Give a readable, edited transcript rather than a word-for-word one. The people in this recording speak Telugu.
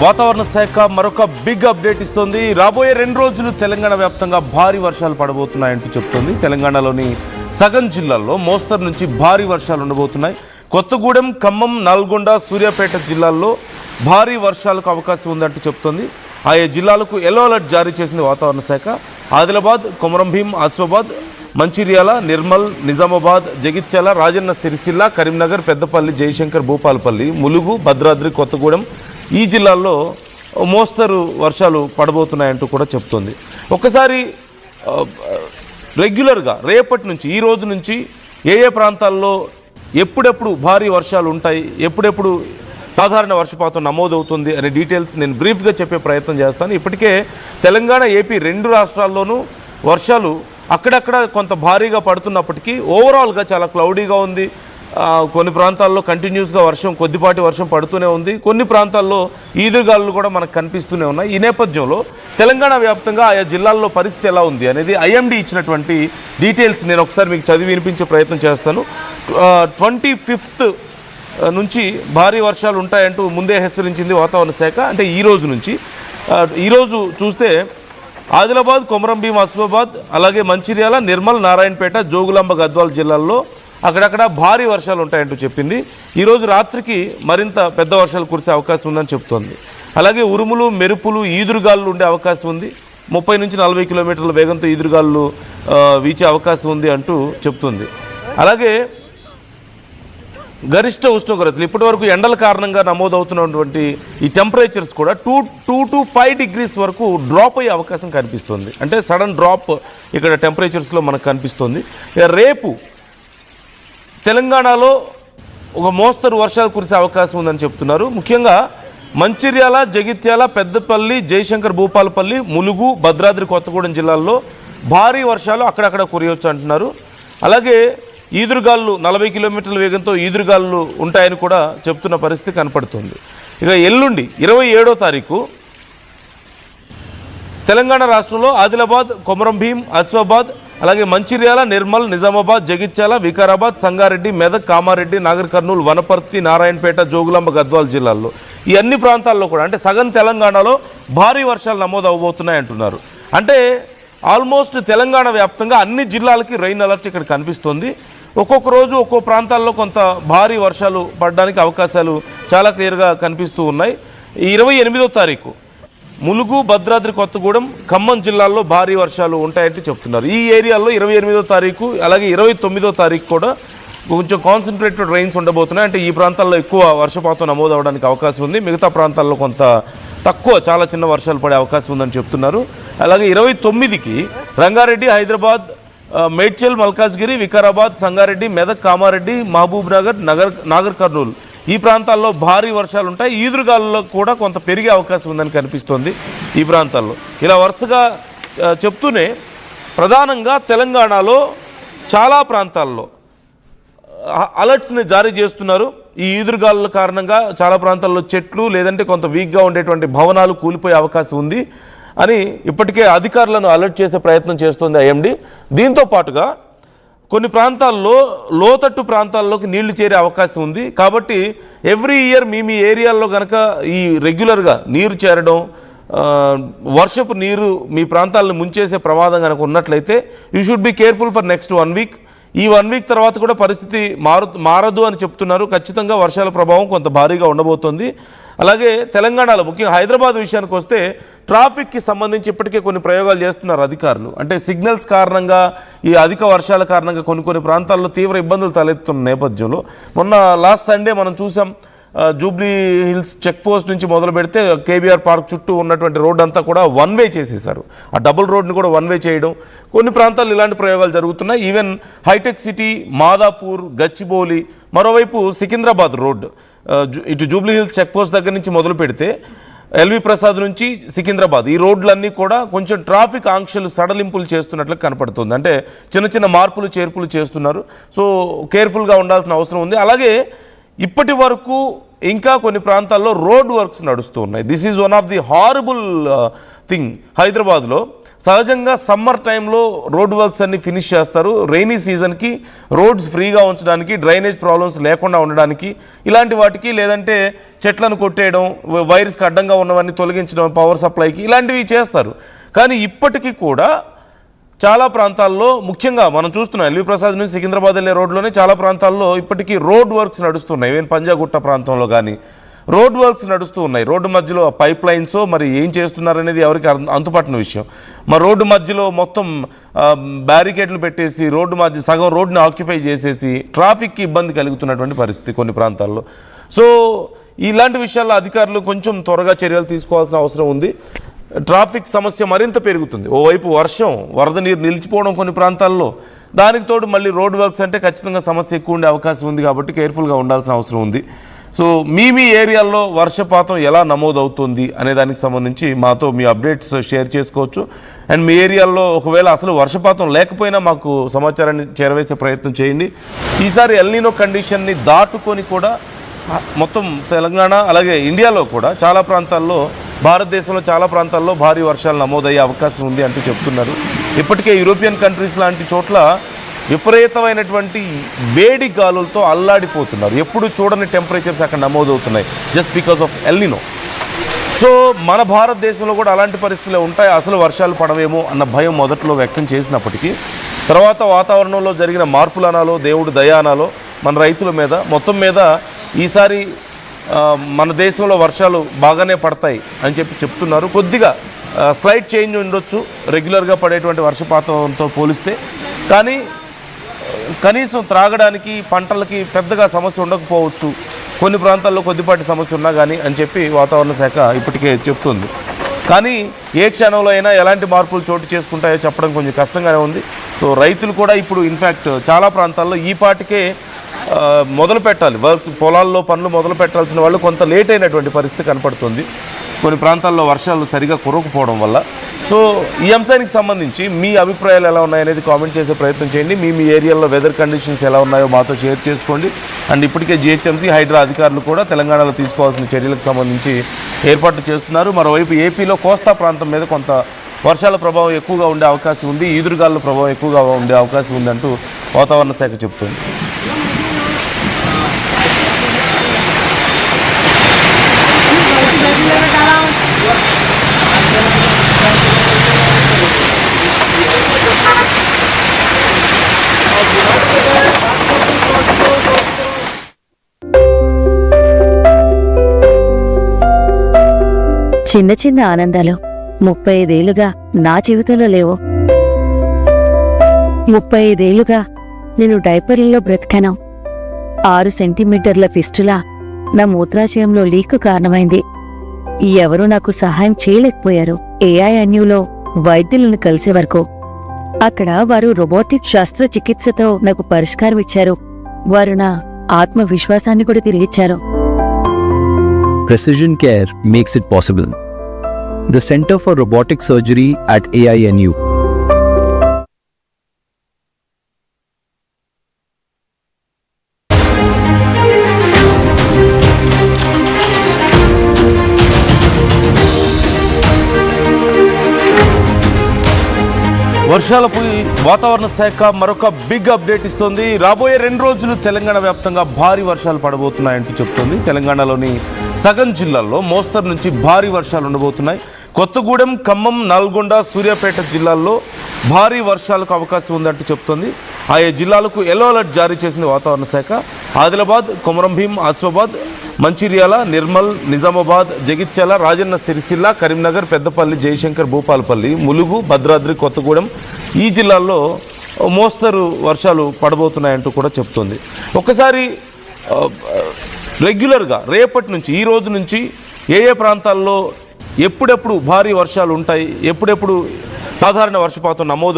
వాతావరణ శాఖ మరొక బిగ్ అప్డేట్ ఇస్తోంది. రాబోయే 2 రోజులు తెలంగాణ వ్యాప్తంగా భారీ వర్షాలు పడబోతున్నాయంటూ చెప్తోంది. తెలంగాణలోని సగం జిల్లాల్లో మోస్తరు నుంచి భారీ వర్షాలు ఉండబోతున్నాయి. కొత్తగూడెం, ఖమ్మం, నల్గొండ, సూర్యాపేట జిల్లాల్లో భారీ వర్షాలకు అవకాశం ఉందంటూ చెప్తోంది. ఆయా జిల్లాలకు ఎల్లో అలర్ట్ జారీ చేసింది వాతావరణ శాఖ. ఆదిలాబాద్, కొమరంభీం, ఆసిఫాబాద్, మంచిర్యాల, నిర్మల్, నిజామాబాద్, జగిత్యాల, రాజన్న సిరిసిల్ల, కరీంనగర్, పెద్దపల్లి, జయశంకర్, భూపాలపల్లి, ములుగు, భద్రాద్రి, కొత్తగూడెం ఈ జిల్లాల్లో మోస్తరు వర్షాలు పడబోతున్నాయంటూ కూడా చెప్తోంది. ఒక్కసారి రెగ్యులర్గా రేపటి నుంచి, ఈ రోజు నుంచి ఏ ప్రాంతాల్లో ఎప్పుడెప్పుడు భారీ వర్షాలు ఉంటాయి, ఎప్పుడెప్పుడు సాధారణ వర్షపాతం నమోదవుతుంది అనే డీటెయిల్స్ నేను బ్రీఫ్గా చెప్పే ప్రయత్నం చేస్తాను. ఇప్పటికే తెలంగాణ, ఏపీ 2 రాష్ట్రాల్లోనూ వర్షాలు అక్కడక్కడ కొంత భారీగా పడుతున్నప్పటికీ ఓవరాల్గా చాలా క్లౌడీగా ఉంది. కొన్ని ప్రాంతాల్లో కంటిన్యూస్గా కొద్దిపాటి వర్షం పడుతూనే ఉంది. కొన్ని ప్రాంతాల్లో ఈదురుగాలులు కూడా మనకు కనిపిస్తూనే ఉన్నాయి. ఈ నేపథ్యంలో తెలంగాణ వ్యాప్తంగా ఆయా జిల్లాల్లో పరిస్థితి ఎలా ఉంది అనేది ఐఎండీ ఇచ్చినటువంటి డీటెయిల్స్ నేను ఒకసారి మీకు చదివి వినిపించే ప్రయత్నం చేస్తాను. 25th నుంచి భారీ వర్షాలు ఉంటాయంటూ ముందే హెచ్చరించింది వాతావరణ శాఖ. అంటే ఈ రోజు నుంచి, ఈరోజు చూస్తే ఆదిలాబాద్, కొమరంభీం, ఆసిఫాబాద్, అలాగే మంచిర్యాల, నిర్మల్, నారాయణపేట, జోగులాంబ, గద్వాల జిల్లాల్లో అక్కడక్కడ భారీ వర్షాలు ఉంటాయంటూ చెప్పింది. ఈరోజు రాత్రికి మరింత పెద్ద వర్షాలు కురిసే అవకాశం ఉందని చెప్తోంది. అలాగే ఉరుములు, మెరుపులు, ఈదురుగాలు ఉండే అవకాశం ఉంది. 30 నుంచి 40 కిలోమీటర్ల వేగంతో ఈదురుగాలు వీచే అవకాశం ఉంది అంటూ చెప్తుంది. అలాగే గరిష్ట ఉష్ణోగ్రతలు ఇప్పటివరకు ఎండల కారణంగా నమోదవుతున్నటువంటి ఈ టెంపరేచర్స్ కూడా 2 to 5 degrees వరకు డ్రాప్ అయ్యే అవకాశం కనిపిస్తుంది. అంటే సడన్ డ్రాప్ ఇక్కడ టెంపరేచర్స్లో మనకు కనిపిస్తుంది. రేపు తెలంగాణలో ఒక మోస్తరు వర్షాలు కురిసే అవకాశం ఉందని చెప్తున్నారు. ముఖ్యంగా మంచిర్యాల, జగిత్యాల, పెద్దపల్లి, జయశంకర్, భూపాలపల్లి, ములుగు, భద్రాద్రి, కొత్తగూడెం జిల్లాల్లో భారీ వర్షాలు అక్కడక్కడ కురియవచ్చు అంటున్నారు. అలాగే ఈదురుగాళ్ళు 40 కిలోమీటర్ల వేగంతో ఈదురుగాళ్ళు ఉంటాయని కూడా చెప్తున్న పరిస్థితి కనపడుతుంది. ఇక ఎల్లుండి 27వ తారీఖు తెలంగాణ రాష్ట్రంలో ఆదిలాబాద్, కొమరంభీం, ఆసిఫాబాద్, అలాగే మంచిర్యాల, నిర్మల్, నిజామాబాద్, జగిత్యాల, వికారాబాద్, సంగారెడ్డి, మెదక్, కామారెడ్డి, నాగర్ కర్నూలు, వనపర్తి, నారాయణపేట, జోగులాంబ, గద్వాల జిల్లాల్లో ఈ అన్ని ప్రాంతాల్లో కూడా అంటే సగం తెలంగాణలో భారీ వర్షాలు నమోదు అవబోతున్నాయి అంటున్నారు. అంటే ఆల్మోస్ట్ తెలంగాణ వ్యాప్తంగా అన్ని జిల్లాలకి రెయిన్ అలర్ట్ ఇక్కడ కనిపిస్తుంది. ఒక్కొక్క రోజు ఒక్కో ప్రాంతాల్లో కొంత భారీ వర్షాలు పడడానికి అవకాశాలు చాలా క్లియర్గా కనిపిస్తూ ఉన్నాయి. 28వ తారీఖు ములుగు, భద్రాద్రి, కొత్తగూడెం, ఖమ్మం జిల్లాల్లో భారీ వర్షాలు ఉంటాయంటే చెప్తున్నారు. ఈ ఏరియాల్లో 28వ తారీఖు అలాగే 29వ తారీఖు కూడా కొంచెం కాన్సన్ట్రేటెడ్ రెయిన్స్ ఉండబోతున్నాయి. అంటే ఈ ప్రాంతాల్లో ఎక్కువ వర్షపాతం నమోదు అవడానికి అవకాశం ఉంది. మిగతా ప్రాంతాల్లో కొంత తక్కువ, చాలా చిన్న వర్షాలు పడే అవకాశం ఉందని చెప్తున్నారు. అలాగే 29కి రంగారెడ్డి, హైదరాబాద్, మేడ్చల్, మల్కాజ్గిరి, వికారాబాద్, సంగారెడ్డి, మెదక్, కామారెడ్డి, మహబూబ్ నగర్, నాగర్ కర్నూలు ఈ ప్రాంతాల్లో భారీ వర్షాలు ఉంటాయి. ఈదురుగాల్లో కూడా కొంత పెరిగే అవకాశం ఉందని కనిపిస్తోంది ఈ ప్రాంతాల్లో. ఇలా వరుసగా చెప్తూనే ప్రధానంగా తెలంగాణలో చాలా ప్రాంతాల్లో అలర్ట్స్ని జారీ చేస్తున్నారు. ఈ ఈదురుగాలుల కారణంగా చాలా ప్రాంతాల్లో చెట్లు లేదంటే కొంత వీక్గా ఉండేటువంటి భవనాలు కూలిపోయే అవకాశం ఉంది అని ఇప్పటికే అధికారులను అలర్ట్ చేసే ప్రయత్నం చేస్తుంది ఐఎండీ. దీంతో పాటుగా కొన్ని ప్రాంతాల్లో లోతట్టు ప్రాంతాల్లోకి నీళ్లు చేరే అవకాశం ఉంది. కాబట్టి ఎవ్రీ ఇయర్ మీ ఏరియాల్లో కనుక ఈ రెగ్యులర్గా నీరు చేరడం, వర్షపు నీరు మీ ప్రాంతాలను ముంచేసే ప్రమాదం కనుక ఉన్నట్లయితే you should be careful for next 1 week. ఈ 1 week తర్వాత కూడా పరిస్థితి మారదు అని చెప్తున్నారు. ఖచ్చితంగా వర్షాల ప్రభావం కొంత భారీగా ఉండబోతోంది. అలాగే తెలంగాణలో ముఖ్యంగా హైదరాబాద్ విషయానికి వస్తే ట్రాఫిక్కి సంబంధించి ఇప్పటికే కొన్ని ప్రయోగాలు చేస్తున్నారు అధికారులు. అంటే సిగ్నల్స్ కారణంగా, ఈ అధిక వర్షాల కారణంగా కొన్ని ప్రాంతాల్లో తీవ్ర ఇబ్బందులు తలెత్తుతున్న నేపథ్యంలో మొన్న లాస్ట్ సండే మనం చూసాం. జూబ్లీ హిల్స్ చెక్ పోస్ట్ నుంచి మొదలు పెడితే కేబీఆర్ పార్క్ చుట్టూ ఉన్నటువంటి రోడ్ అంతా కూడా 1 way చేసేసారు. ఆ డబుల్ రోడ్ని కూడా 1 way చేయడం, కొన్ని ప్రాంతాల్లో ఇలాంటి ప్రయోగాలు జరుగుతున్నాయి. Even hitech city, Madhapur, Gachibowli, మరోవైపు సికింద్రాబాద్ రోడ్ ఇటు జూబ్లీ హిల్స్ చెక్ పోస్ట్ దగ్గర నుంచి మొదలు పెడితే ఎల్వి ప్రసాద్ నుంచి సికింద్రాబాద్ ఈ రోడ్లన్నీ కూడా కొంచెం ట్రాఫిక్ ఆంక్షలు సడలింపులు చేస్తున్నట్లు కనపడుతుంది. అంటే చిన్న మార్పులు చేర్పులు చేస్తున్నారు. సో కేర్ఫుల్గా ఉండాల్సిన అవసరం ఉంది. అలాగే ఇప్పటి వరకు ఇంకా కొన్ని ప్రాంతాల్లో రోడ్ వర్క్స్ నడుస్తూ ఉన్నాయి. This is one of the horrible thing. హైదరాబాద్లో సహజంగా సమ్మర్ టైంలో రోడ్ వర్క్స్ అన్ని ఫినిష్ చేస్తారు. రెయినీ సీజన్కి రోడ్స్ ఫ్రీగా ఉంచడానికి, డ్రైనేజ్ ప్రాబ్లమ్స్ లేకుండా ఉండడానికి, ఇలాంటి వాటికి, లేదంటే చెట్లను కొట్టేయడం, వైర్స్కి అడ్డంగా ఉన్నవన్నీ తొలగించడం, పవర్ సప్లైకి, ఇలాంటివి చేస్తారు. కానీ ఇప్పటికీ కూడా చాలా ప్రాంతాల్లో, ముఖ్యంగా మనం చూస్తున్నాం ఎల్వి ప్రసాద్ నుంచి సికింద్రాబాద్ వెళ్ళే రోడ్లోనే చాలా ప్రాంతాల్లో ఇప్పటికీ రోడ్ వర్క్స్ నడుస్తున్నాయి. ఈవెన్ పంజాగుట్ట ప్రాంతంలో కానీ రోడ్ వర్క్స్ నడుస్తూ ఉన్నాయి. రోడ్డు మధ్యలో పైప్ లైన్సో మరి ఏం చేస్తున్నారనేది ఎవరికి అంతుపట్టిన విషయం. మరి రోడ్డు మధ్యలో మొత్తం బ్యారికేడ్లు పెట్టేసి రోడ్డు మధ్య సగం రోడ్డుని ఆక్యుపై చేసేసి ట్రాఫిక్కి ఇబ్బంది కలుగుతున్నటువంటి పరిస్థితి కొన్ని ప్రాంతాల్లో. సో ఇలాంటి విషయాల్లో అధికారులు కొంచెం త్వరగా చర్యలు తీసుకోవాల్సిన అవసరం ఉంది. ట్రాఫిక్ సమస్య మరింత పెరుగుతుంది. ఓవైపు వర్షం, వరద నీరు నిలిచిపోవడం కొన్ని ప్రాంతాల్లో, దానికి తోడు మళ్ళీ రోడ్ వర్క్స్ అంటే ఖచ్చితంగా సమస్య ఎక్కువ ఉండే అవకాశం ఉంది. కాబట్టి కేర్ఫుల్గా ఉండాల్సిన అవసరం ఉంది. సో మీ ఏరియాల్లో వర్షపాతం ఎలా నమోదవుతుంది అనే దానికి సంబంధించి మాతో మీ అప్డేట్స్ షేర్ చేసుకోవచ్చు. అండ్ మీ ఏరియాల్లో ఒకవేళ అసలు వర్షపాతం లేకపోయినా మాకు సమాచారాన్ని చేరవేసే ప్రయత్నం చేయండి. ఈసారి ఎల్నినో కండిషన్ని దాటుకొని కూడా మొత్తం తెలంగాణ అలాగే ఇండియాలో కూడా చాలా ప్రాంతాల్లో, భారతదేశంలో చాలా ప్రాంతాల్లో భారీ వర్షాలు నమోదయ్యే అవకాశం ఉంది అంటూ చెప్తున్నారు. ఇప్పటికే యూరోపియన్ కంట్రీస్ లాంటి చోట్ల విపరీతమైనటువంటి వేడి గాలులతో అల్లాడిపోతున్నారు. ఎప్పుడు చూడని టెంపరేచర్స్ అక్కడ నమోదవుతున్నాయి just because of El Niño. So మన భారతదేశంలో కూడా అలాంటి పరిస్థితులు ఉంటాయి, అసలు వర్షాలు పడవేమో అన్న భయం మొదట్లో వ్యక్తం చేసినప్పటికీ తర్వాత వాతావరణంలో జరిగిన మార్పులు అనాలో, దేవుడు దయ అనాలో మన రైతుల మీద, మొత్తం మీద ఈసారి మన దేశంలో వర్షాలు బాగానే పడతాయి అని చెప్తున్నారు. కొద్దిగా స్లైట్ చేంజ్ ఉండొచ్చు రెగ్యులర్గా పడేటువంటి వర్షపాతంతో పోలిస్తే, కానీ కనీసం త్రాగడానికి, పంటలకి పెద్దగా సమస్య ఉండకపోవచ్చు. కొన్ని ప్రాంతాల్లో కొద్దిపాటి సమస్య ఉన్నా కానీ అని చెప్పి వాతావరణ శాఖ ఇప్పటికే చెప్తుంది. కానీ ఏ క్షణంలో అయినా ఎలాంటి మార్పులు చోటు చేసుకుంటాయో చెప్పడం కొంచెం కష్టంగానే ఉంది. సో రైతులు కూడా ఇప్పుడు ఇన్ఫ్యాక్ట్ చాలా ప్రాంతాల్లో ఈ పాటికే మొదలు పెట్టాలి వర్క్, పొలాల్లో పనులు మొదలు పెట్టాల్సిన వాళ్ళు కొంత లేట్ అయినటువంటి పరిస్థితి కనపడుతుంది కొన్ని ప్రాంతాల్లో వర్షాలు సరిగా కురవకపోవడం వల్ల. సో ఈ అంశానికి సంబంధించి మీ అభిప్రాయాలు ఎలా ఉన్నాయనేది కామెంట్ చేసే ప్రయత్నం చేయండి. మీ ఏరియాలో వెదర్ కండిషన్స్ ఎలా ఉన్నాయో మాతో షేర్ చేసుకోండి. అండ్ ఇప్పటికే జిహెచ్ఎంసీ, హైడ్రా అధికారులు కూడా తెలంగాణలో తీసుకోవాల్సిన చర్యలకు సంబంధించి ఏర్పాట్లు చేస్తున్నారు. మరోవైపు ఏపీలో కోస్తా ప్రాంతం మీద కొంత వర్షాల ప్రభావం ఎక్కువగా ఉండే అవకాశం ఉంది, ఈదురుగాలుల ప్రభావం ఎక్కువగా ఉండే అవకాశం ఉందంటూ వాతావరణ శాఖ చెబుతుంది. చిన్న చిన్న ఆనందాలు 35 ఏళ్లుగా నా జీవితంలో లేవు. 35 ఏళ్లుగా నేను డైపర్లలో బ్రతికాను. 6 సెంటీమీటర్ల ఫిస్టులా నా మూత్రాశయంలో లీక్ కారణమైంది. ఎవరూ నాకు సహాయం చేయలేకపోయారు. ఏఐఎన్యూలో వైద్యులను కలిసే వరకు. అక్కడ వారు రోబోటిక్ శస్త్రచికిత్సతో నాకు పరిష్కారం ఇచ్చారు. వారు నా ఆత్మవిశ్వాసాన్ని కూడా తిరిగిచ్చారు. Precision Care makes it possible. The Center for Robotic Surgery at AINU. వర్షాలపై వాతావరణ శాఖ మరొక బిగ్ అప్డేట్ ఇస్తోంది. రాబోయే 2 రోజులు తెలంగాణ వ్యాప్తంగా భారీ వర్షాలు పడబోతున్నాయంటూ చెప్తోంది. తెలంగాణలోని సగం జిల్లాల్లో మోస్తరు నుంచి భారీ వర్షాలు ఉండబోతున్నాయి. కొత్తగూడెం, ఖమ్మం, నల్గొండ, సూర్యాపేట జిల్లాల్లో భారీ వర్షాలకు అవకాశం ఉందంటూ చెప్తోంది. ఆయా జిల్లాలకు ఎల్లో అలర్ట్ జారీ చేసింది వాతావరణ శాఖ. ఆదిలాబాద్, కొమరంభీం, ఆసిఫాబాద్, మంచిర్యాల, నిర్మల్, నిజామాబాద్, జగిత్యాల, రాజన్న సిరిసిల్ల, కరీంనగర్, పెద్దపల్లి, జయశంకర్, భూపాలపల్లి, ములుగు, భద్రాద్రి, కొత్తగూడెం ఈ జిల్లాల్లో మోస్తరు వర్షాలు పడబోతున్నాయంటూ కూడా చెప్తోంది. ఒకసారి రెగ్యులర్గా రేపటి నుంచి, ఈ రోజు నుంచి ఏ ప్రాంతాల్లో ఎప్పుడెప్పుడు భారీ వర్షాలు ఉంటాయి, ఎప్పుడెప్పుడు సాధారణ వర్షపాతం నమోదు